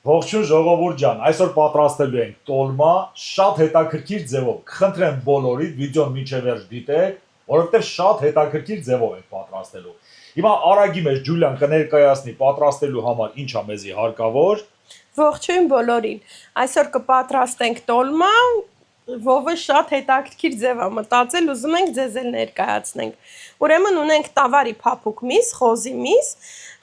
Ողջույն ժողովուրդ ջան, այսօր պատրաստելու ենք տոլմա շատ հետաքրքիր ձևով։ Կխնդրեմ բոլորիդ վիդեոն մինչև վերջ դիտեք, որովհետև շատ հետաքրքիր ձևով ենք պատրաստելու։ Հիմա արագի մեջ Ջուլիան կներկայացնի պատրաստելու համար ինչա մեզի հարկավոր։ Ողջույն բոլորին։ Այսօր կպատրաստենք տոլմա, ովը շատ հետաքրքիր ձև է մտածել, ուզում ենք ձեզ էլ ներկայացնենք։ Ուրեմն ունենք տավարի փափուկ միս,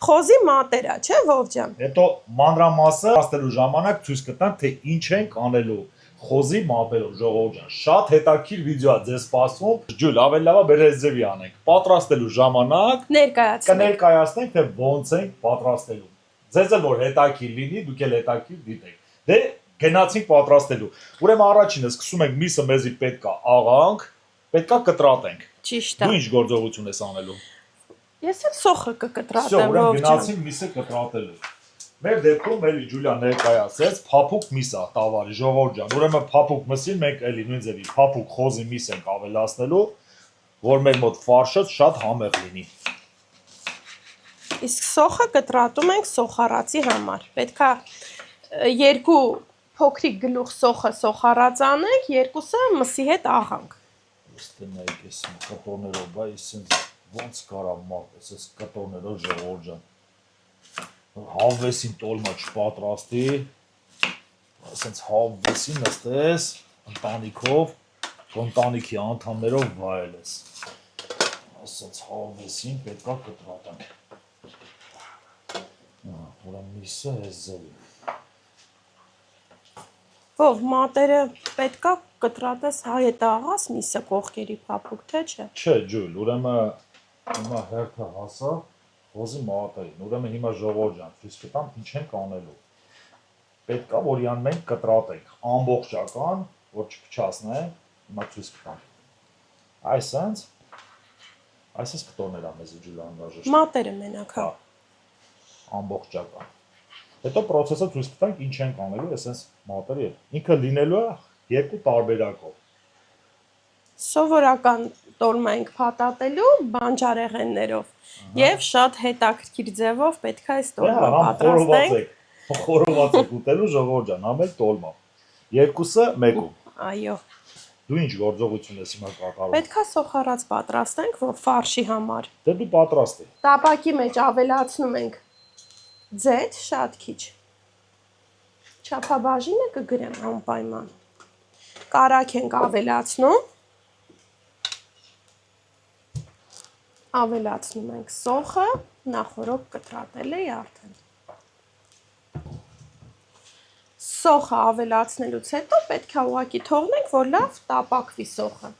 խոզի մատերա, չէ՞ Վով ջան։ Հետո մանրամասը պատրաստելու ժամանակ ցույց կտանք, թե ինչ ենք անելու խոզի մատերով, ժողովուրդ ջան։ Շատ հետաքրքիր վիդեո է ձեզ սպասում։ Ջուլ, ավելի լավ է բերես ձևի անենք։ Պատրաստելու ժամանակ կներկայացնենք, թե ոնց ենք պատրաստելու։ Ձեզ էլ որ հետաքրքիր լինի, դուք էլ հետաքրքիր դիտեք։ Դե գնացինք պատրաստելու։ Ուրեմն առաջինը սկսում ենք միսը մեզի պետքա աղանք, պետքա կտրատենք։ Ճիշտ է։ Դու ինչ գործողություն ես անելու։ Ես էլ սոխը կկտրատեմ, Ուրեմն Վով ջան։ գնացինք միսը կտրատելու։ Մեր դեպքում էլի Ջուլիան ներկայացեց փափուկ միս է տավարի, ժողովուրդ ջան։ Ուրեմն փափուկ մսին մենք էլի նույն ձևի փափուկ խոզի միս ենք ավելացնելու, որ մեր մոտ ֆարշը շատ համեղ լինի։ Իսկ սոխը կտրատում ենք սոխառացի համար։ Պետքա երկու փոքրիկ գլուխ սոխը սոխառած անենք, երկուսը մսի հետ աղանք։ Ստենայք ես կտորներով, բա իսենց ոնց կարա մատես ես կտորներով ժողովուրդ ջան։ Հավեսին տոլմա չպատրաստի, ասենց հավեսին նստես ընտանիքով, ընտանիքի անդամներով վայելես, ասենց հավեսին պետքա կտրատենք, ուրեմն միսը ես ձևի։ Վով մատերը պետքա կտրատես հայետ աղաս միսը կողքերի փափուկ, թե չէ։ Չէ Ջուլ, ուրեմն հիմա հերթը հասա խոզի մատերին, ուրեմն հիմա ժողովուրդ ջան, ցույց կտամ ինչ ենք անելու։ Պետք է որ իրան մենք կտրատենք ամբողջական, որ չփչացնենք, հիմա ցույց կտամ։ Այսպես կտորներ ա մեզի Ջուլիան անհրաժեշտ։ Մատերը մենակ, հա։ Ամբողջական։ Հետո process-ը ցույց կտանք ինչ ենք անելու, այսպես մատերի հետ։ Ինքը լինելու է երկու տարբերակով։ Սովորական տոլմա ենք փաթաթելու բանջարեղեններով եւ շատ հետաքրքիր ձևով պետք է այս տոլմա պատրաստենք։ Խորոված եք ուտելու ժողովուրդ ջան, ամեն տոլմա։ Երկուսը մեկում։ Այո։ Դու ինչ գործողություն ես հիմա կատարում։ Պետք է սոխառած պատրաստենք, որ ֆարշի համար։ Դե դու պատրաստի։ Տապակի մեջ ավելացնում ենք ձեթ շատ քիչ։ Չափաբաժինը կգրեմ անպայման։ Կարագ ենք ավելացնում։ Ավելացնում ենք սոխը, նախորդ կտրատել էի արդեն։ Սոխը ավելացնելուց հետո պետք է ուղղակի թողնենք, որ լավ տապակվի սոխը։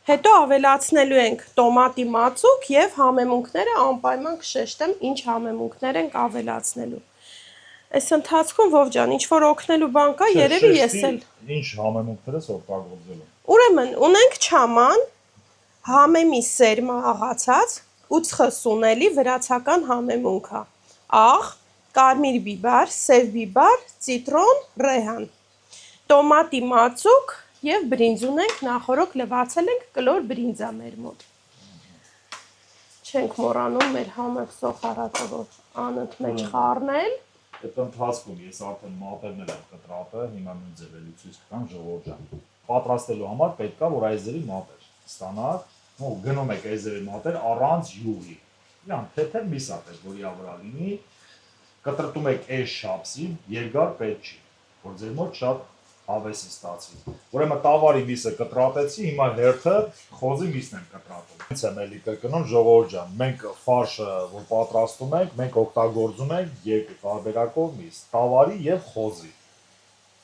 Հետո ավելացնելու ենք տոմատի մածուկ եւ համեմունքները անպայման կշեշտեմ ինչ համեմունքներ ենք ավելացնելու։ Այս ընթացքում Վով ջան, ինչ որ օգնելու բան կա, երևի ես էլ։ Ինչ համեմունքներ ես օգտագործելու։ Ուրեմն ունենք չաման, համեմի սերմա աղացած, ուծխը սունելի վրացական համեմունքա։ Աղ, կարմիր բիբար, սև բիբար, ցիտրոն, ռեհան։ Տոմատի մածուկ եւ բրինձ ունենք, նախորդ լվացել ենք կլոր բրինձա մեր մոտ։ Չենք մոռանում մեր համեղ սոխառածը, որ անընդմեջ խառնել։ Այդ ընթացքում ես արդեն մատերն եմ կտրատել, հիմա նույն ձևելի ցույց կտամ ժողովուրդ ջան։ Պատրաստելու համար պետք է որ այս ձևի մատեր ստանաք, ու գնում եք այս ձևի մատեր առանց յուղի։ Իրան թեթև միսատեր, որի վրա լինի, կտրտում եք այս շապսին, երկար պետք չի, որ ձեր մոտ շատ հավեսի ստացվի։ Ուրեմն տավարի միսը կտրատեցի, հիմա հերթը խոզի միսն եմ կտրատում։ Հենց եմ էլի կրկնում ժողովուրդ ջան, մենք ֆարշը որ պատրաստում ենք, մենք օգտագործում ենք երկու տարբերակով միս՝ տավարի եւ խոզի։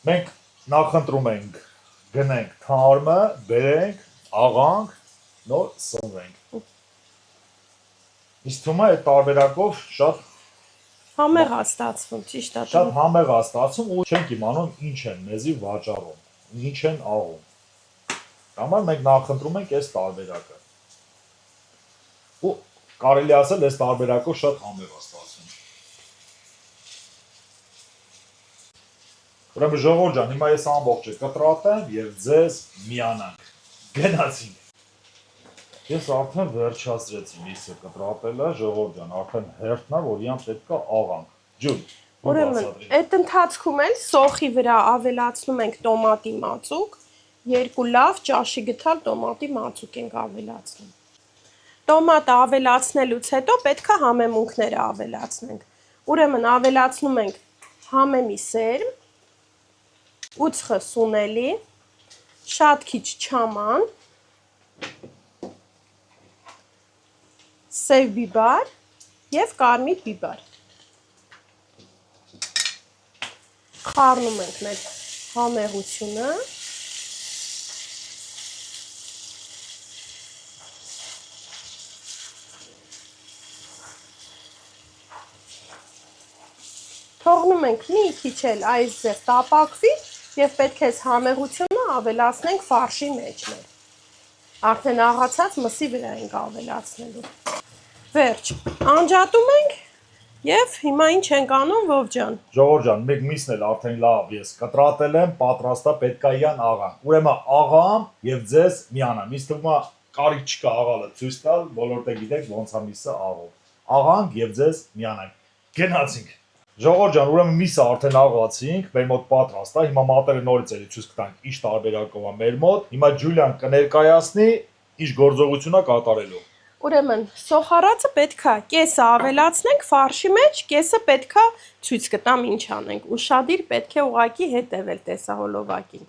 Մենք նախընտրում ենք գնենք թարմը, բերենք, աղանք, նոր սնվենք։ Իսկ թվում է այդ տարբերակով շատ համեղ է ստացվում, ճիշտ է։ Շատ համեղ է ստացվում ու չենք իմանում ինչ են մեզի վաճառում, ինչ են աղում։ Համար մենք նախընտրում ենք այս տարբերակը։ Ու կարելի ասել այս տարբերակով շատ համեղ է ստացվում։ Ուրեմն ժողովուրդ ջան, հիմա ես ամբողջը կտրատեմ եւ ձեզ միանանք։ Գնացինք։ Ես արդեն վերջացրեցի միսը կտրատելը, ժողովուրդ ջան, արդեն հերթն է, որ իրան պետք է աղանք։ Ջուր։ Ուրեմն, այդ ընթացքում էլ սոխի վրա ավելացնում ենք տոմատի մածուկ, 2 լավ ճաշի գթալ տոմատի մածուկ ենք ավելացնում։ Տոմատը ավելացնելուց հետո պետք է համեմունքները ավելացնենք։ Ուրեմն ավելացնում ենք համեմի սերմ, ուծխը սունելի, շատ քիչ չաման, սև բիբար և կարմիր բիբար։ Խառնում ենք մեր համեղությունը։ Թողնում ենք մի քիչ էլ այս ձև տապակվի և պետք է համեղությունը ավելացնենք ֆարշի մեջ մեր։ Արդեն աղացած մսի վրա ենք ավելացնելու։ Վերջ, անջատում ենք և հիմա ինչ ենք անում Վով ջան։ Ժողովուրդ ջան, մեկ միսն էլ արդեն լավ ես կտրատել եմ, պատրաստա պետք է իան աղան։ Ուրեմն աղամ եւ ձեզ միանամ։ Ինձ թվում է կարիք չկա աղալը ցույց տալ, բոլորը գիտեք ոնց է միսը աղով։ Աղանք եւ ձեզ միանանք։ Գնացինք։ Ժողովուրդ ջան, ուրեմն միսը արդեն աղացինք, մեր մոտ պատրաստ է։ Հիմա մատերը նորից էլի ցույց կտանք ինչ տարբերակով է մեր մոտ։ Հիմա Ջուլիան կներկայացնի ինչ գործողություն է կատարելու։ Ուրեմն, սոխարածը պետքա կեսը ավելացնենք ֆարշի մեջ, կեսը պետքա ցույց կտամ ինչ անենք։ Ուշադիր պետք է ուղակի հետևել տեսահոլովակին։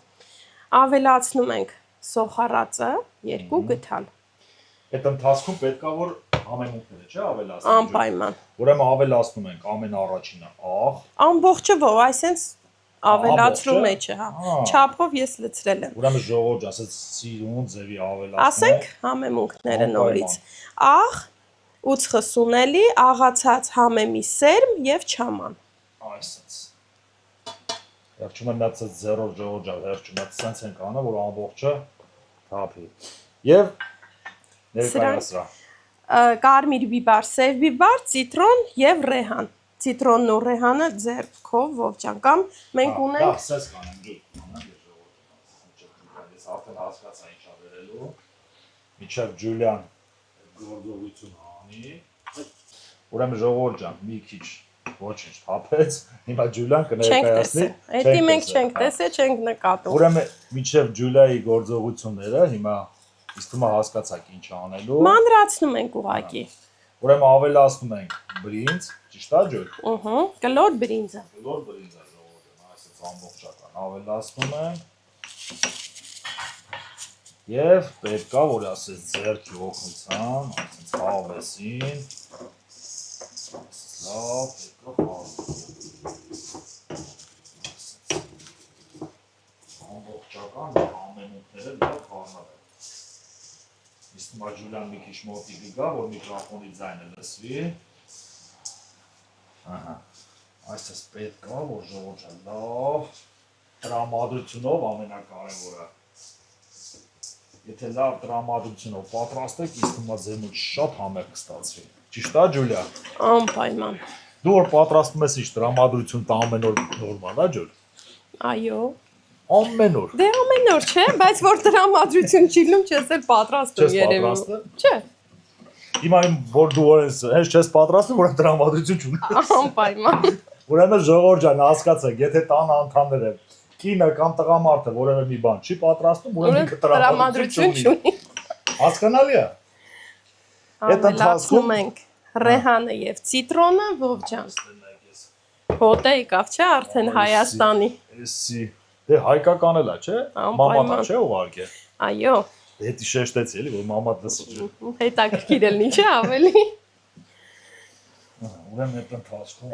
Ավելացնում ենք սոխարածը 2 գթալ։ Այդ ընթացքում պետքա որ համեմունքները, չէ, ավելացնենք։ Անպայման։ Ուրեմն ավելացնում ենք ամենաառաջինը աղ։ Ամբողջը ով, այսենց ավելացրու մեջը, հա։ Չափով ես լցրել եմ։ Ուրեմն ժողովուրդ, ասած սիրուն ձևի ավելացնում։ Ասենք համեմունքները նորից։ Աղ, ուծխը սունելի, աղացած համեմի սերմ եւ չաման։ Այսպես։ Վերջում եմ նացած զերով ժողովուրդ, վերջում եմ սենց ենք անը, որ ամբողջը թափի։ Եվ ներկայացրա։ Կարմիր բիբար, սև բիբար, ցիտրոն եւ ռեհան։ Ցիտրոնն ու ռեհանը ձեռքով Վով ջան, կամ մենք ունենք։ Դա սես կանեմ ջուր, ժողովուրդ։ Ես արդեն հասկացա ինչ ավերելու։ Միջև Ջուլիան գործողություն անի։ Ուրեմն ժողովուրդ ջան, մի քիչ ոչինչ թափեց։ Հիմա Ջուլիան կներկայացնի։ Էդի մենք չենք տեսել, չենք նկատում։ Ուրեմն միջև Ջուլիայի գործողությունները հիմա իսկ թվում է հասկացաք ինչ անելու։ Մանրացնում ենք ուղակի։ Ուրեմն ավելացնում ենք բրինձ, ճիշտ է ջուր։ Կլոր բրինձը։ Կլոր բրինձը ժողովուրդ, այսպես ամբողջական ավելացնում ենք։ Եվ պետքա որ ասես ձեռքի օգնությամբ, այսպես հավեսին։ Լավ, պետքա ամբողջական համեմունքները լավ խառնվել։ Իսկ Ջուլիան մի քիչ մոտիկ գա, որ միկրոֆոնի ձայնը լսվի։ Ահա։ Այսպես պետք է, որ ժողովուրդը լավ տրամադրությունով ամենակարևորը։ Եթե լավ տրամադրությունով պատրաստեք, իսկ հիմա ձեր մոտ շատ համեղ կստացվի։ Ճիշտ է, Ջուլիա։ Անպայման։ Դու որ պատրաստում ես ինչ տրամադրություն տա ամեն օր նորմալ է, Ջուլ։ Այո։ Ամեն օր։ Դե ամեն օր չէ, բայց որ տրամադրություն չի լինում, չես էլ պատրաստում երևի։ Չես պատրաստում։ Չէ։ Հիմա որ դու հենց չես պատրաստում, որ տրամադրություն չունես։ Անպայման։ Ուրեմն ժողովուրդ ջան, հասկացեք, եթե տան անդամները կինը կամ տղամարդը որևէ մի բան չի պատրաստում, ուրեմն տրամադրություն չունի։ Հասկանալի է։ Ավելացնում ենք ռեհանը եւ ցիտրոնը, Վով ջան։ Հոտը եկավ, չէ, արդեն Հայաստանի։ Էսի, դե հայկական էլ է, չէ։ Մամատա չէ ուղարկե։ Այո։ Հետի շեշտեցի էլի, որ մամատ լսի։ Հետաքրքիր էլ ինչի ավելի։ Ուրեմն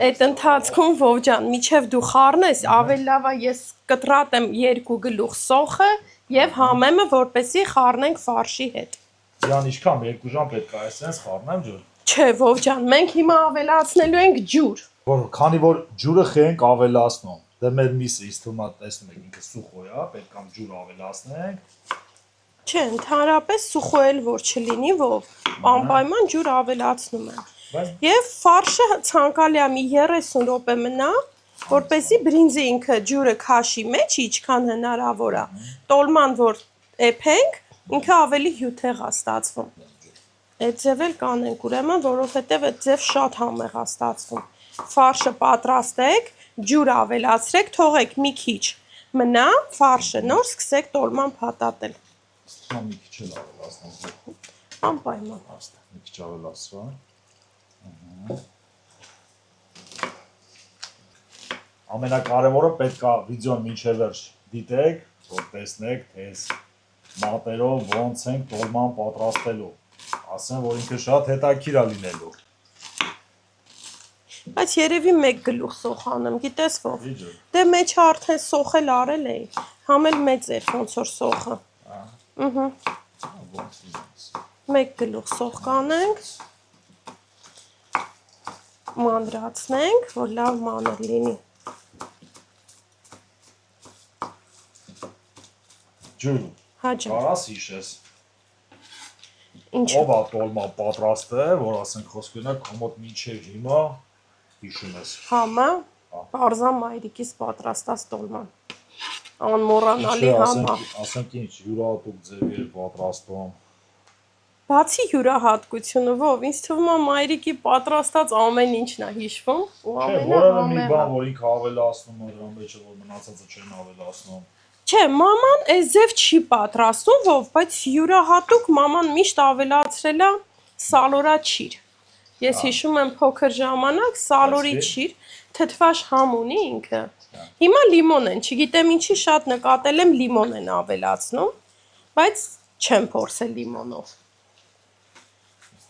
այդ ընթացքում Վով ջան, միջև դու խառնես, ավելի լավ է ես կտրատեմ 2 գլուխ սոխը եւ համեմը, որպեսզի խառնենք ֆարշի հետ։ Ձյան ինչքան 2 ժամ պետք է այսպես խառնեմ ջուր։ Չէ, Վով ջան, մենք հիմա ավելացնելու ենք ջուր։ Որ քանի որ ջուրը խենք ավելացնում։ Դե մեր միսը ինձ թվում է տեսնում եք ինքը սուխո է, պետք է ջուր ավելացնենք։ Չէ, ընդհանրապես սուխո էլ որ չլինի, Վով, անպայման ջուր ավելացնում եմ։ Եվ ֆարշը ցանկալի է մի 30 րոպե մնա, որպեսզի բրինձը ինքը ջուրը քաշի մեջ, ինչքան հնարավոր է։ Տոլման որ էփենք, ինքը ավելի հյութեղ է ստացվում։ Այդ ձև էլ կանենք ուրեմն, որովհետև այդ ձև շատ համեղ է ստացվում։ Ֆարշը պատրաստեք, ջուր ավելացրեք, թողեք մի քիչ մնա, ֆարշը նոր սկսեք տոլման փաթաթել։ Ստա մի քիչ էլ ավելացնեմ։ Անպայման։ Աստա, մի քիչ ավելացա։ Ամենակարևորը պետք է վիդեոն մինչև վերջ դիտեք, որ տեսնեք, թե մատերով ոնց են տոլման պատրաստելու։ Ասեմ, որ ինքը շատ հետաքրքիր է լինելու։ Բայց երևի մեկ գլուխ սոխ անեմ, գիտես ով։ Իջը։ Դե մեջը արդեն սոխել արել էի, համ էլ մեծ էր ոնց որ սոխը։ Ոնց ինձ։ Մեկ գլուխ սոխ կանենք, մանրացնենք, որ լավ մանր լինի։ Ջուր, Հաջա։ կարաս հիշես։ Ինչ։ Ով է տոլման պատրաստը, որ ասենք խոսքն է կոմոդ մինչև հիմա հիշում ես։ Համը, բարձա մայրիկիս պատրաստած տոլման։ Անմոռանալի համա։ Ասենք ինչ, յուրահատուկ ձևի էր պատրաստում։ Բացի յուրահատկությունը, ով ինձ թվում է մայրիկի պատրաստած ամեն ինչն է հիշվում ու Չէ, ամենը որևէ մի համեղը։ բան, որ ինքը ավելացնում է դրա մեջ, որ մնացածը չեն ավելացնում։ Չէ, մաման այս ձև չի պատրաստում, ով, բայց յուրահատուկ մաման միշտ ավելացրել է սալորա չիր։ Ես հիշում եմ փոքր ժամանակ սալորի չիր, թթվաշ համ ունի ինքը։ Հիմա լիմոն են, չգիտեմ ինչի շատ նկատել եմ լիմոն են ավելացնում, բայց չեմ փորձել լիմոնով։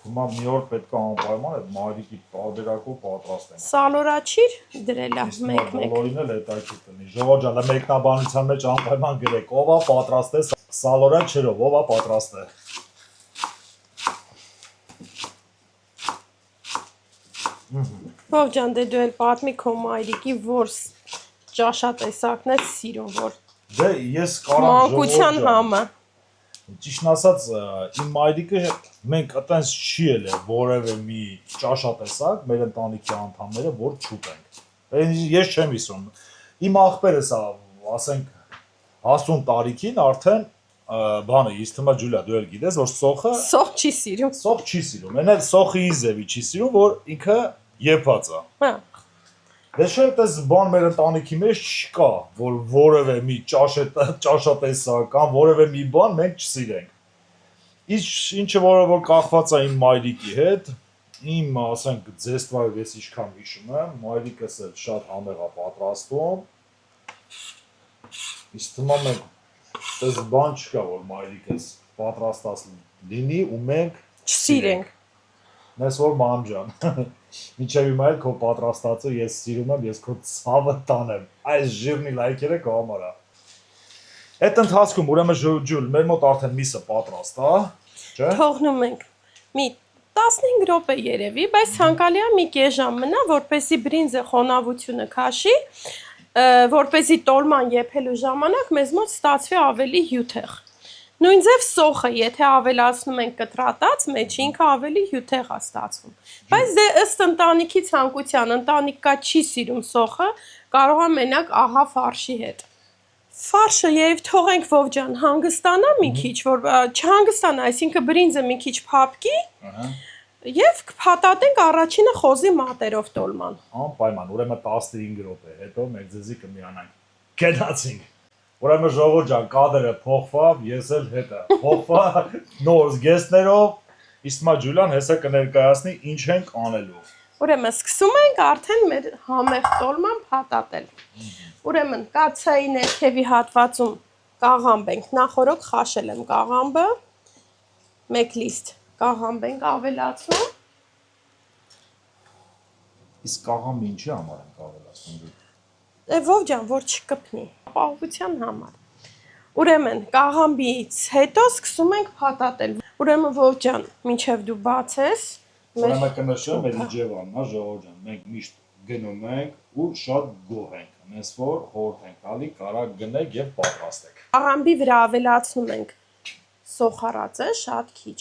Հիմա մի օր պետք է անպայման այդ մայրիկի տարբերակով պատրաստենք։ Սալորա չիր դրել է մեկ-մեկ։ Բոլորին էլ հետաքրքիր կլինի։ Ժողովուրդ ջան, մեկնաբանության մեջ անպայման գրեք, ով է պատրաստել սալորա չրով, ով է պատրաստել։ Ով ջան, դե դու էլ պատմի քո մայրիկի որ ճաշատեսակն է սիրում, որ Դե ես կարամ մանկության համը։ Ճիշտն ասած, իմ մայրիկը մենք այտենց չի ելել որևէ մի ճաշատեսակ մեր ընտանիքի անդամները, որ չուտենք։ Ես չեմ հիշում։ Իմ աղբերս է, ասենք, հասուն տարիքին արդեն բանը, ինձ թվում է Ջուլիա, դու էլ գիտես, որ Սոխ չի սիրում։ սոխ չի սիրում։ Այն էլ սոխի իզևի չի սիրում, որ ինքը եփած է։ Հա։ Դե չէ, այդպես բան մեր ընտանիքի մեջ չկա, որ որևէ մի ճաշատեսակ կամ որևէ մի բան մենք չսիրենք։ Ինչը որ կախված է իմ մայրիկի հետ, իմ, ասենք, ձեստվայով ես ինչքան հիշում եմ, մայրիկս էլ շատ համեղ է պատրաստում։ Իսկ թվում է մենք այդպես բան չկա, որ մայրիկս պատրաստած լինի ու մենք Չսիրենք։ Ես որ մամ ջան, մինչև հիմա էլ քո պատրաստածը ես սիրում եմ, ես քո ցավը տանեմ։ Այս ժիրնի լայքերը քո համար է։ Այդ ընթացքում ուրեմն Ջուլ, մեր մոտ արդեն միսը պատրաստ է, չէ՞։ Թողնում ենք մի 15 րոպե երևի, բայց ցանկալի է մի կես ժամ մնա, որպեսզի բրինձը խոնավությունը քաշի, որպեսզի տոլման եփելու ժամանակ մեզ մոտ ստացվի ավելի հյութեղ։ Նույն ձև սոխը, եթե ավելացնում ենք կտրատած, մեջ ինքը ավելի հյութեղ է ստացվում։ Բայց դե ըստ ընտանիքի ցանկության, ընտանիք կա չի սիրում սոխը, կարող է մենակ ահա ֆարշի հետ։ Ֆարշը երբ թողենք Վով ջան հանգստանա մի քիչ, որ չհանգստանա, այսինքն բրինձը մի քիչ փափկի, եւ կփաթաթենք առաջինը խոզի մատերով տոլման։ Անպայման, ուրեմն 15 րոպե հետո մենք ձեզի կմիանանք։ Գնացինք։ Ուրեմն ժողովուրդ ջան, կադրը փոխվավ, ես էլ հետը փոխվա նոր զգեստներով, իսկ հիմա Ջուլիան հեսա կներկայացնի ինչ ենք անելու։ Ուրեմն սկսում ենք արդեն մեր համեղ տոլման փաթաթել։ Ուրեմն կացայի ներքևի հատվածում կաղամբ ենք, նախորոք խաշել եմ կաղամբը, 1 լիստ կաղամբ ենք ավելացնում։ Իսկ կաղամը ինչի համար ենք ավելացնում։ Վով ջան, որ չկպնի, ապահովության համար։ Ուրեմն կաղամբից հետո սկսում ենք փաթաթել։ Ուրեմն Վով ջան, մինչև դու բացես, Ուրեմն կնշեմ մեր իջևանն, հա ժողովուրդ ջան, մենք միշտ գնում ենք ու շատ գոհ ենք։ Մենք որ խորհուրդ ենք տալի, կարա գնեք եւ պատրաստեք։ Կաղամբի վրա ավելացնում ենք սոխարածը շատ քիչ։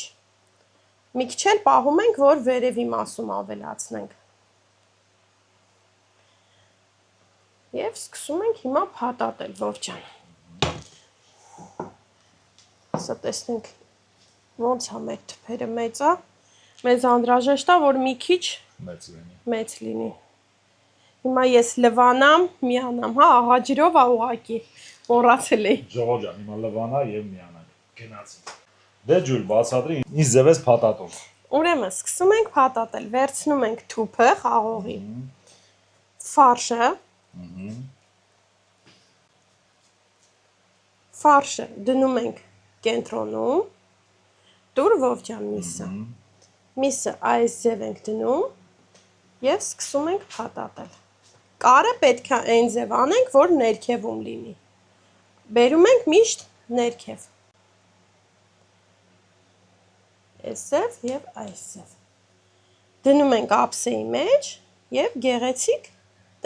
Մի քիչ էլ պահում ենք, որ վերևի մասում ավելացնենք։ Եվ սկսում ենք հիմա փաթաթել, Վով ջան։ Սա տեսնենք ոնց է մեր թփերը մեծ է։ Մեզ անհրաժեշտ է, որ մի քիչ Մեծ լինի։ մեծ լինի։ Հիմա ես լվանամ, միանամ, հա, աղաջրով ա ուղակի, մոռացել էի։ Ժողովուրդ ջան, հիմա լվանա եւ միանանք։ Գնացինք։ Դե ջուր, բացատրի, ինձ ձևես փաթաթով։ Ուրեմն սկսում ենք փաթաթել, վերցնում ենք թուփը, խաղողի, ֆարշը դնում ենք կենտրոնում, դուր Վովջան միսը այս ձև ենք դնում եւ սկսում ենք փաթաթել։ Կարը պետք է այն ձև անենք, որ ներքևում լինի։ Բերում ենք միշտ ներքև։ Այս ձև եւ այս ձև։ Դնում ենք ափսեի մեջ եւ գեղեցիկ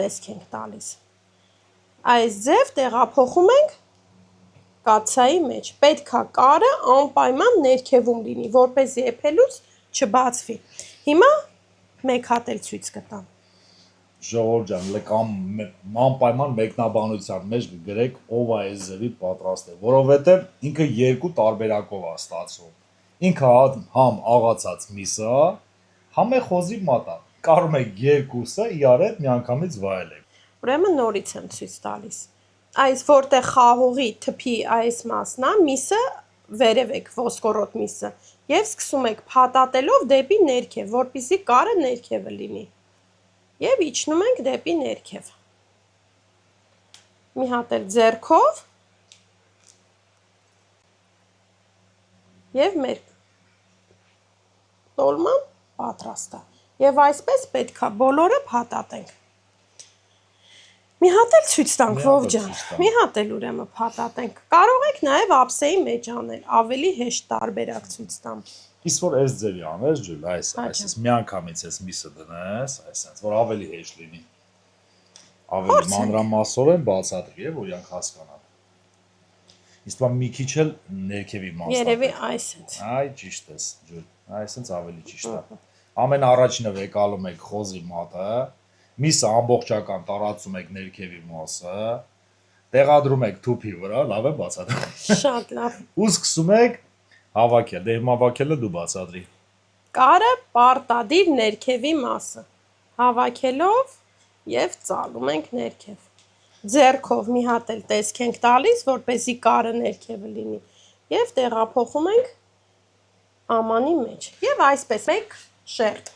տեսք ենք տալիս։ Այս ձև տեղափոխում ենք կաթսայի մեջ։ Պետքա կարը անպայման ներքևում լինի, որպեսզի եփելուց չբացվի։ Հիմա մեկ հատ էլ ցույց կտամ։ Ժողովուրդ ջան, լեկամ անպայման մեկնաբանության մեջ գրեք ով է այս ձևի պատրաստել, որովհետև ինքը երկու տարբերակով է ստացվում։ Ինքը համ աղացած միսը, համ է խոզի մատա։ Կարում եք երկուսը իրար հետ միանգամից վայելեք։ Ուրեմն նորից եմ ցույց տալիս։ Այս որտեղ խաղողի թփի այս մասն է, միսը վերև եք ոսկորոտ միսը եւ սկսում եք փաթաթելով դեպի ներքև, որպեսզի կարը ներքևը լինի։ Եվ իջնում ենք դեպի ներքև։ Մի հատ էլ ձեռքով եւ մեր տոլման պատրաստ է։ Եվ այսպես պետքա բոլորը փաթաթենք։ Մի հատ էլ ցույց տանք Վովջան։ Մի հատ էլ ուրեմն փաթաթենք։ Կարող եք նաև ափսեի մեջ անել, ավելի հեշտ տարբերակ ցույց տամ։ Իսկ որ այս ձևի անես ջուլ, այս միանգամից այս միսը դնես, այսպես, որ ավելի հեշտ լինի։ Ավելի մանրամասորեն բացատրի, որ իրանք հասկանան։ Իսկ մի քիչ էլ ներքևի մասն։ Երևի այսպես։ Այ ճիշտ ես, ջուլ։ Այսպես ավելի ճիշտ է։ Ամեն առաջինը վեկալում եք խոզի մատը, միսը ամբողջական տարածում եք ներքևի մասը, տեղադրում եք թուփի վրա, լավ է բացատրի։ Շատ լավ։ Ու սկսում եք հավաքել, դե հիմա հավաքելը դու բացատրի։ Կարը պարտադիր ներքևի մասը հավաքելով եւ ծալում ենք ներքև։ Ձեռքով մի հատ էլ տեսք ենք տալիս, որպեսզի կարը ներքևը լինի եւ տեղափոխում ենք ամանի մեջ։ Եվ այսպես մեկ շերտ։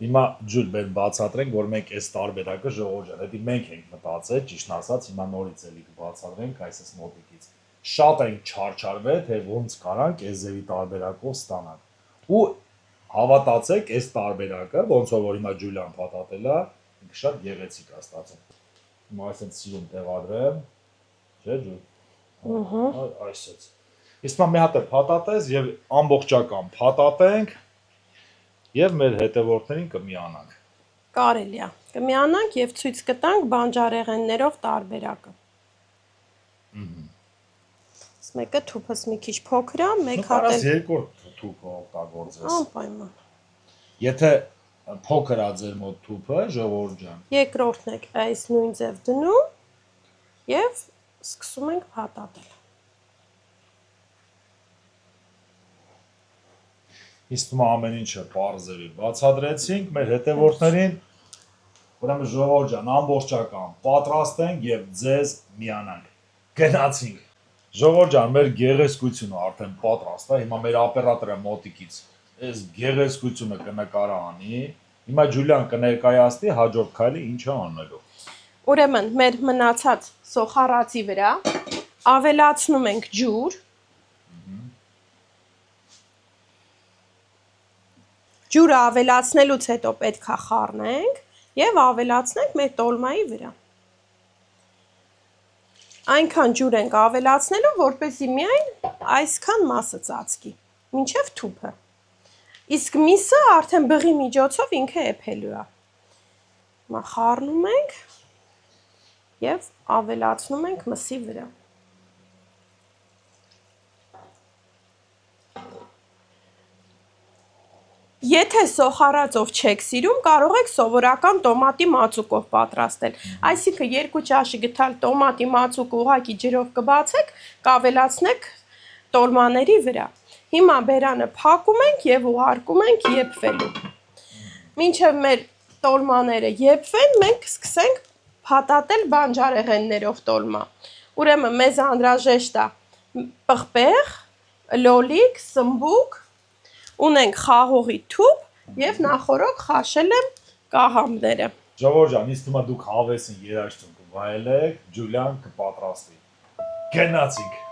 Հիմա ջուր մեր բացատրենք, որ մենք այս տարբերակը ժողովուրդ ջան, դա մենք ենք մտածել, ճիշտ ասած, հիմա նորից էլի կբացատրենք այսպես մոտիկից։ Շատ ենք չարչարվել, թե ոնց կարանք այս ձևի տարբերակով ստանանք։ Ու հավատացեք, այս տարբերակը, ոնց որ հիմա Ջուլիան փաթաթել է, ինքը շատ գեղեցիկ է ստացվում։ Հիմա այսպես սիրուն տեղադրեմ, չէ՞ ջուր։ Այսպես։ Իսկ մի հատ է փաթաթես եւ ամբողջական փաթաթենք եւ մեր հետևորդներին կմիանանք։ Կարելի է։ Կմիանանք եւ ցույց կտանք բանջարեղեններով տարբերակը։ Մեկը թուփս մի քիչ փոքր է, մեկ հատ էլ երկրորդ թուփը օգտագործես։ Անպայման։ Եթե փոքր է ձեր մոտ թուփը, ժողովուրդ ջան։ Երկրորդն եք այս նույն ձև դնում եւ սկսում ենք փաթաթել։ Իսկ ամեն ինչը պարզելի բացատրեցինք մեր հետևորդներին։ Ուրեմն ժողովուրդ ջան, ամբողջական պատրաստենք եւ ձեզ միանանք։ Գնացինք։ Ժողովուրդ ջան, մեր գեղեցկությունը արդեն պատրաստ է։ Հիմա մեր օպերատորը մոտիկից այս գեղեցկությունը կնկարահանի։ Հիմա Ջուլիան կներկայացնի հաջորդ քայլը ինչ է անելու։ Ուրեմն մեր մնացած սոխարածի վրա ավելացնում ենք ջուր։ Ջուրը ավելացնելուց հետո պետք է խառնենք եւ ավելացնենք մեր տոլմայի վրա։ Այնքան ջուր ենք ավելացնելու, որպեսզի միայն այսքան մասը ծածկի, մինչև թուփը։ Իսկ միսը արդեն բղի միջոցով ինքը էփելու է։ Հիմա խառնում ենք եւ ավելացնում ենք մսի վրա։ Եթե սոխարածով չեք սիրում, կարող եք սովորական տոմատի մածուկով պատրաստել։ Այսինքն 2 ճաշի գտալ տոմատի մածուկ ուղակի ջրով կբացեք, կավելացնեք տոլմաների վրա։ Հիմա բերանը փակում ենք եւ ուղարկում ենք եփվելու։ Մինչև մեր տոլմաները եփվեն, մենք սկսենք փաթաթել բանջարեղեններով տոլմա։ Ուրեմն մեզ անհրաժեշտ է պղպեղ, լոլիկ, սմբուկ, ունենք խաղողի թուփ եւ նախորոք խաշել եմ կաղամները։ Ժողովուրդ ջան, ինձ թվում է դուք հավեսին երաժշտություն կվայելեք, Ջուլիան կպատրաստի։ Գնացինք։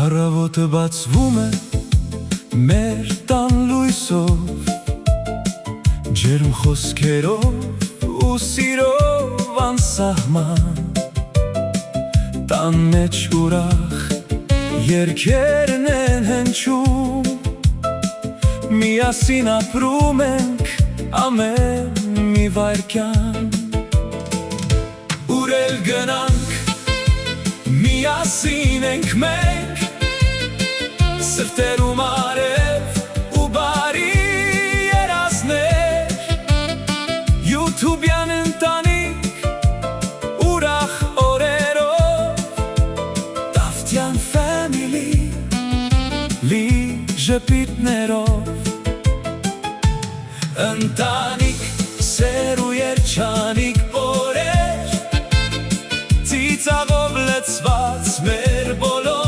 Առավոտը բացվում է մեր տան լույսով, ջերմ խոսքերով ու սիրով անսահման, տան մեջ ուրախ երգերն են հնչում, միասին ապրում ենք ամեն մի վայրկյան, ուր էլ գնանք միասին ենք մենք, սրտերում արև ու բարի երազներ, յութուբյան ընտանիք ուրախ օրերով, Տավթյան ֆեմիլի լի ժպիտներով, ընտանիք սեր ու երջանիկ օրեր, ծիծաղով լցված մեր բոլոր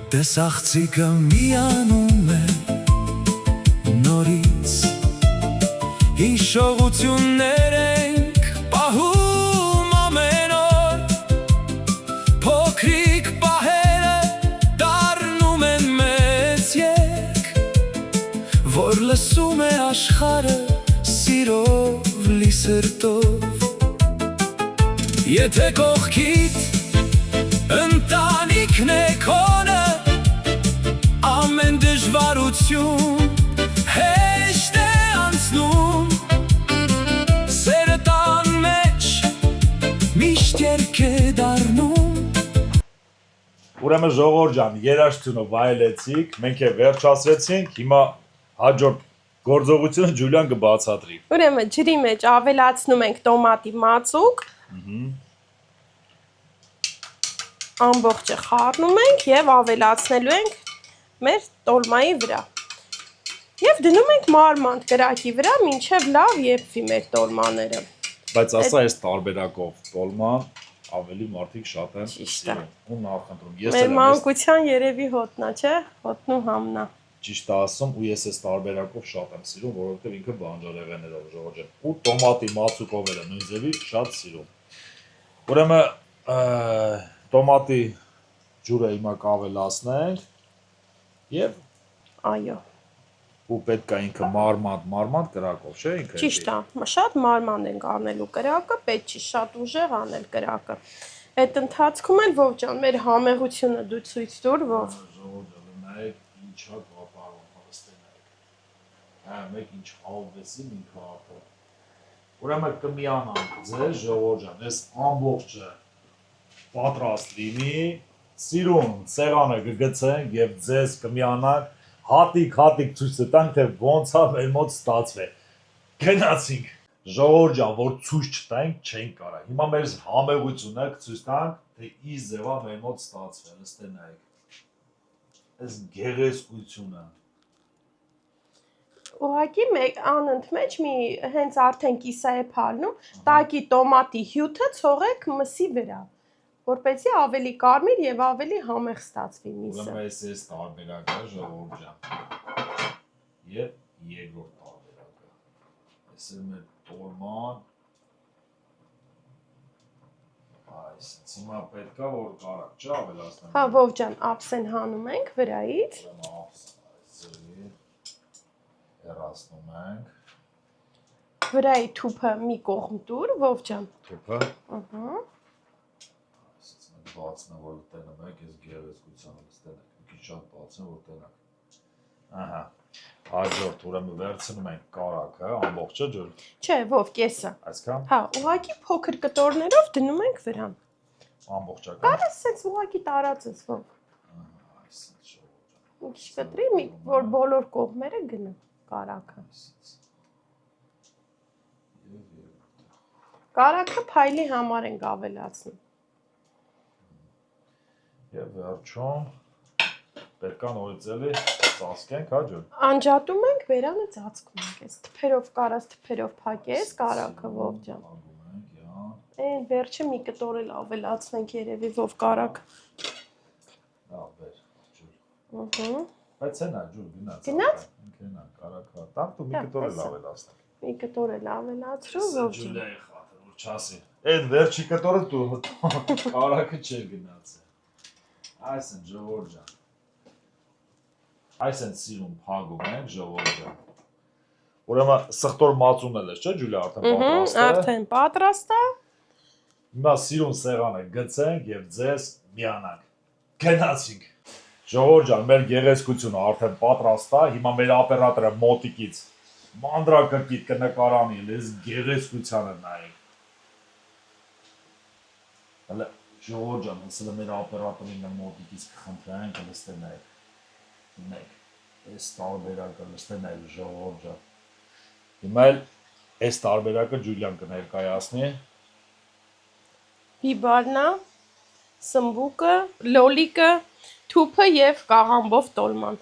Դես աղցիկը միանում է նորից, հիշողություններ ենք պահում ամեն օր, փոքրիկ պահերը դառնում են մեծ երգ, որ լսում է աշխարհը սիրով լի սրտով, եթե կողքիդ ընտանիքն է քոնը, ամեն դժվարություն հեշտ է անցնում, սերը տան մեջ միշտ երգ է դառնում։ Ուրեմն ժողովուրդ ջան, երաժշտությունը վայելեցիք, մենք է վերջացրեցինք, հիմա հաջորդ գործողությունը Ջուլիան կբացատրի։ Ուրեմն ջրի մեջ ավելացնում ենք տոմատի մածուկ, ամբողջը խառնում ենք եւ ավելացնելու ենք մեր տոլմայի վրա։ Եվ դնում ենք մարմանդ կրակի վրա, մինչև լավ եփվի մեր տոլմաները։ Բայց ասա այս տարբերակով տոլման ավելի մարդիկ շատ են սիրում։ Ու նախընտրում։ Ես Մեր մանկության երևի հոտնա, չէ՞, հոտնն ու համնա։ Ճիշտ ասում, ու ես այս տարբերակով շատ եմ սիրում, որովհետև ինքը բանջարեղեններով ժողովուրդ ջան։ Ու տոմատի մածուկով էլ նույն ձևի շատ սիրում։ Ուրեմն տոմատի ջուրը հիմա կավելացնենք եւ Այո։ Ու պետք է ինքը մարմանդ կրակով, չէ՞ ինքը։ Ճիշտ է, շատ մարմանդ ենք անելու կրակը, պետք չի շատ ուժեղ անել կրակը։ Այդ ընթացքում էլ Վով ջան, մեր համեղությունը դու ցույց տուր, Վով։ Նայեք ինչա կապարում, հստենայեք։ Հա, մեկ ինչ հավեսին ինքը ապա։ Ուրեմն կմիանանք ձեզ ժողովուրդ ջան, այս ամբողջը պատրաստ լինի, սիրուն սեղանը կգցենք եւ ձեզ կմիանանք հատիկ ցույց տանք, թե ոնց է մեր մոտ ստացվել։ Գնացինք։ Ժողովուրդ ջան, որ ցույց չտանք, չենք կարա։ Հիմա մեր համեղությունը ցույց տանք, թե ի ձևա մեր մոտ ստացվել, ստենայեք։ Այս գեղեցկությունը։ Ուղղակի մեկ անընդմեջ մի հենց արդեն կիսա է փալնում, տակի տոմատի հյութը ցողեք մսի վրա, որպեսզի ավելի կարմիր եւ ավելի համեղ ստացվի միսը։ Ուրեմն այս տարբերակը ժողովուրդ ջան։ Եվ երկրորդ տարբերակը։ Այս է մեր տոլման։ Այս հիմա պետքա որ կարակ չէ ավելացնենք։ Հա, Վով ջան, ափսեն հանում ենք վրայից։ Ուրեմն ափսեն, հեռացնում ենք։ Վրայի թուփը մի կողմ տուր, Վով ջան։ Թուփը։ Ահա։ Այսինքն բացնեմ, որ տենում եք, ես գեղեցկությանը ստենակ։ Մի քիչ շատ բացեմ, որ տենակ։ Ահա։ Հաջորդ ուրեմն վերցնում ենք կարագը, ամբողջը ջուր։ Չէ, Վով կեսը։ Այսքան Հա, ուղղակի փոքր կտորներով դնում ենք վրան։ ամբողջական։ Կարես սենց ուղղակի տարածես, Վով։ Այսինքն ժողովուրդ։ Մի քիչ կտրի, որ բոլոր կողմերը գնա կարագը։ Կարագը փայլի համար ենք ավելացնում։ Եվ վերջում պետքա նորից էլի ծածկենք, հա ջան։ Անջատում ենք, բերանը ծածկում ենք։ Այս թփերով կարած թփերով փակես կարագը, Վով ջան։ Ագում ենք, յան։ Այն վերջը մի կտոր էլ ավելացնենք երևի, Վով կարագ։ Լավ, բեր, ջուր։ Ահա։ Բայց հենա ջուր գնաց։ Գնաց։ Ինքնա կարակա։ Տամ դու մի կտոր էլ ավելացնենք։ Մի կտոր էլ ավելացրու, Վով ջան։ Ջուլիայի խաթր, որ չասի։ Այդ վերջի կտորը դու կարակը չէր գնացել։ Այսինքն ժողովուրդ ջան։ Այս են սիրուն փագում ենք ժողովուրդ ջան։ Ուրեմն սխտոր մածուն էլ է, չէ՞ Ջուլիա, արդեն պատրաստ է։ Արդեն պատրաստ է։ Հիմա սիրուն սեղանը գցենք եւ ձեզ միանանք։ Գնացինք։ Ժողովուրդ ջան, մեր գեղեցկությունը արդեն պատրաստ է։ Հիմա մեր օպերատորը մոտիկից մանրակրկիտ կնկարանի լեզ գեղեցկությանը նայեք։ Հələ ժողովուրդ ջան, հեսա մեր օպերատորին մոտիկից կխնդրենք լստենայք։ Մեկ այս տարբերակը լստենայք ժողովուրդ ջան։ Հիմա էլ այս տարբերակը Ջուլիան կներկայացնի։ Բիբարնա, սմբուկը, լոլիկը, թուփը եւ կաղամբով տոլման։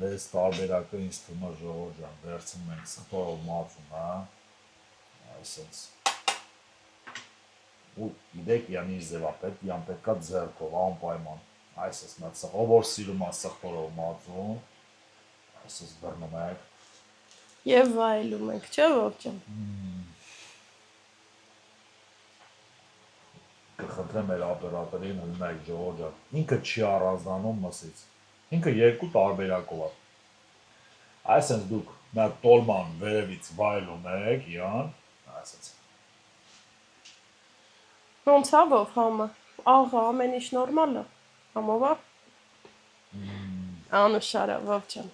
Այս տարբերակը ինձ թվում է ժողովուրդ ջան, վերցնում ենք սխտորով մածուն, հա։ Այսպես։ Ու իդեք յանի զևապետ, յան պետքա ձեռքով անպայման։ Այսպես նա սխով որ սիրում է սխտորով մածուն։ Այսպես բռնում եք։ Եվ վայելում ենք, չէ՞ Վով ջան։ Կխնդրեմ մեր օպերատորին հնայք ժողովուրդ ջան։ Ինքը չի առանձնանում մսից։ Ինքը երկու տարբերակով է։ Այսպես դուք նա տոլման վերևից վայելում եք, յան, այսպես։ Ոնց է Վով համը։ Աղա, ամեն ինչ նորմալ է։ Համով է։ Անուշարա Վով ջան։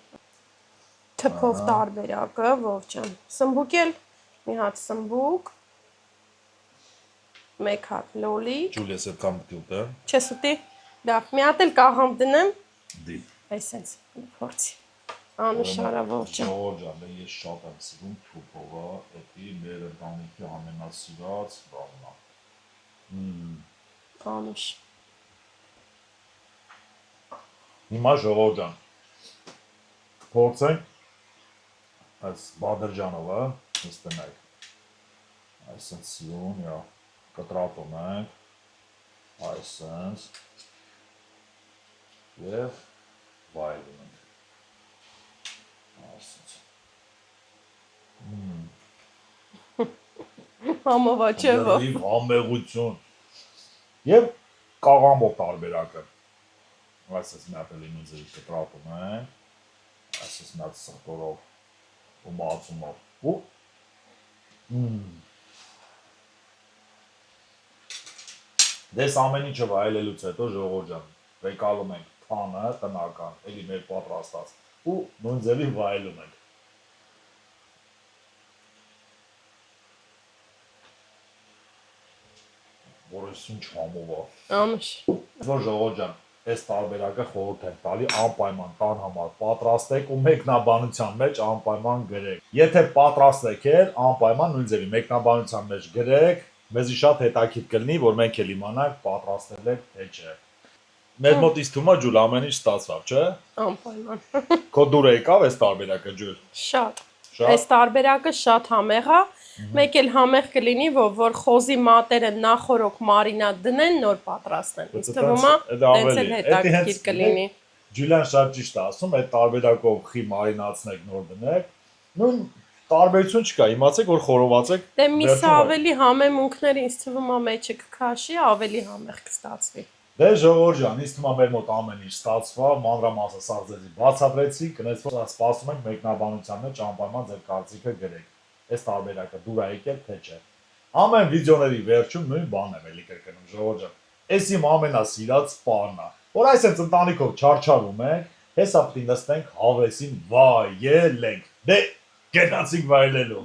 Թփով տարբերակը Վով ջան։ Սմբուկ էլ մի հատ սմբուկ։ Մեկ հատ լոլիկ։ Ջուլիաս էլ կամ դուպը։ Չես ուտի։ Լավ, մի հատ էլ կաղամբ դնեմ։ Դի։ Այսենց փորձի։ Անուշարա Վով ջան։ Ժողովուրդ ջան, ես շատ եմ սիրում թուփովը, էդի մեր ընտանիքի ամենասիրած բանն է։ Անուշ։ Հիմա ժողովուրդ ջան։ Փորձենք այս բադրջանովը, նստենայք։ Այսպես սիրուն, յա, կտրատում ենք, այսպես, և վայելում ենք, այսպես։ Համովա չէ Վով։ Լրիվ համեղություն։ Եվ կաղամբով տարբերակը։ Այսպես մի հատ լինու ձերի կտրատում ենք, այսպես մի հատ սխտորով ու մածումով ու Դες ամեն ինչը վայելելուց հետո ժողովուրդ ջան, վեկալում ենք թանը, տնական, էլի մեր պատրաստած ու նույն ձևի վայելում ենք։ Որոշություն չհամով է։ Անուշ։ Որ ժողովուրդ ջան, այս տարբերակը խորհուրդ ենք տալի անպայման տան համար պատրաստեք ու մեկնաբանության մեջ անպայման գրեք։ Եթե պատրաստեք էլ անպայման նույն ձևի մեկնաբանության մեջ գրեք, մեզի շատ հետաքրքիր կլինի, որ մենք էլ իմանանք պատրաստել եք թե չէ։ Մեր մոտ իսկ թվում է ջուլ ամեն ինչ ստացավ, չէ։ Անպայման։ Քո դուր եկավ այս տարբերակը ջուլ։ Շատ։ Այս տարբերակը շատ համեղ է։ Մեկ էլ համեղ կլինի, որ խոզի մատերը նախորոք մարինատ դնեն, նոր պատրաստեն։ Ինձ թվում է, տենց էլ հետաքրքիր կլինի։ Ջուլիան շատ ճիշտ է ասում, այդ տարբերակով խի մարինացնեք, նոր դնեք։ Նույն տարբերություն չկա, իմացեք, որ խորովածեք։ Դե միսը ավելի համեմունքները ինձ թվում է մեջը կքաշի, ավելի համեղ կստացվի։ Դե ժողովուրդ ջան, ինձ թվում է մեր մոտ ամեն ինչ ստացվա, մանրամասը սա ձեզի բացատրեցի, կնեցվող սպասում ենք մեկնաբանության մեջ անպայման ձեր կարծիքը գրեք։ Այս տարբերակը դուր է եկել թե չէ։ Ամեն վիդեոների վերջում նույն բանն եմ էլի կրկնում, ժողովուրդ ջան։ Էս իմ ամենասիրած սպառն է, որ այսպես ընտանիքով չարչարում ենք, հեսա պիտի նստենք հավեսին վայելենք։ Դե գնացինք վայելելու։